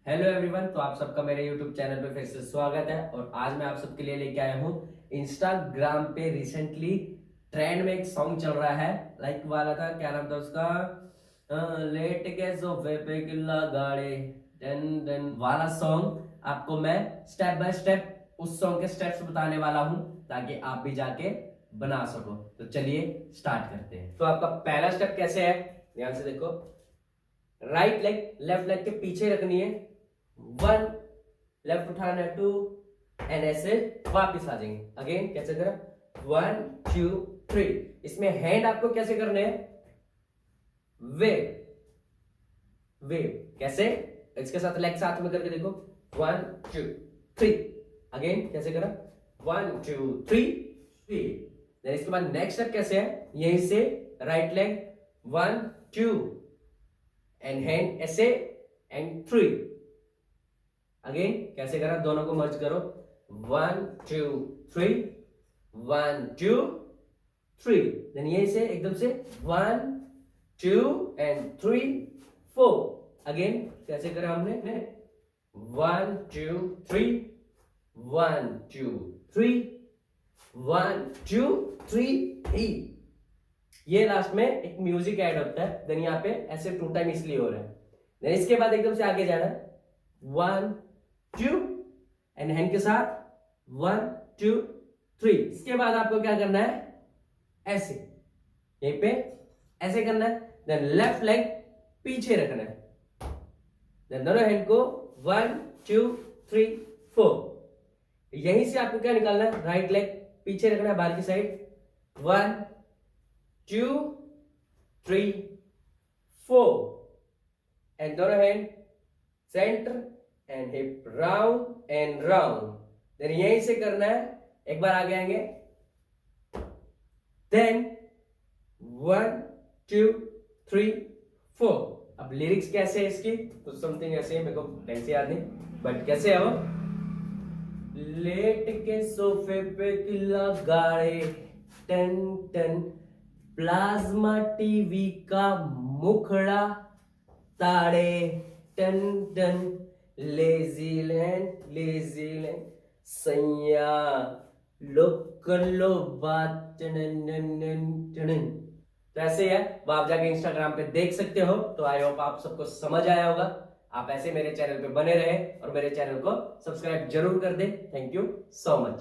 Hello everyone, तो आप सबका मेरे यूट्यूब चैनल पे फिर से स्वागत है। और आज मैं आप सबके लिए लेके आया हूँ इंस्टाग्राम पे रिसेंटली ट्रेंड में एक सॉन्ग चल रहा है। लाइक वाला था, क्या नाम था उसका, लेट के सोफे पे किल्ला गाड़े डन डन वाला सॉन्ग। आपको मैं स्टेप बाय स्टेप उस सॉन्ग के स्टेप्स बताने वाला हूँ ताकि आप भी जाके बना सको। तो चलिए स्टार्ट करते हैं। तो आपका पहला स्टेप कैसे है, ध्यान से देखो। राइट लेग लेफ्ट लेग के पीछे रखनी है, 1, लेफ्ट उठाना है 2, एंड ऐसे वापस आ जाएंगे। अगेन कैसे करें, 1 2 3। इसमें हैंड आपको कैसे करने हैं, वेव वेव। कैसे, इसके साथ लेग साथ में करके देखो, 1 2 3। अगेन कैसे करा, 1 2 3 3। देन इसके बाद नेक्स्ट स्टेप कैसे है, यहीं से राइट लेग 1 2 एंड हैंड ऐसे एंड 3। अगेन कैसे करा, दोनों को मर्ज करो, 1 2 3 1 2 3। देन यहीं से एकदम से 1 2 एंड 3 4। अगेन कैसे करा हमने, 1 2 3 1 2 3 1 2 3। ये लास्ट में एक म्यूजिक ऐड होता है। देन यहाँ पे ऐसे 2 टाइम इसलिए हो रहा है। देन इसके बाद एकदम से आगे जाना है, 1 2 एंड हैंड के साथ 1 2 3। इसके बाद आपको क्या करना है, ऐसे यहीं पे ऐसे करना है। देन लेफ्ट लेग पीछे रखना है, देन दोनों हैंड को 1 2 3 4। यहीं से आपको क्या निकालना है, राइट लेग पीछे रखना है बाहर की साइड, 1 2 3 4 एंड दोनों hand centre and hip round and round. Then यहीं से करना है, एक बार आगे आएंगे, देन 1 2 3 4। अब लिरिक्स कैसे है इसकी, कुछ समथिंग ऐसे है, मेरे को ढंग से याद नहीं, बट कैसे है वो, लेट के सोफे पे किल्ला गाड़े टन टन, प्लाज्मा टीवी का मुखड़ा ताड़े टन टन, लेजी लैंड सैया लोग कर लो बात टन टन टन। तो ऐसे है, वो आप जाके इंस्टाग्राम पे देख सकते हो। तो आई होप आप सबको समझ आया होगा। आप ऐसे मेरे चैनल पे बने रहे और मेरे चैनल को सब्सक्राइब जरूर कर दे। Thank you so much.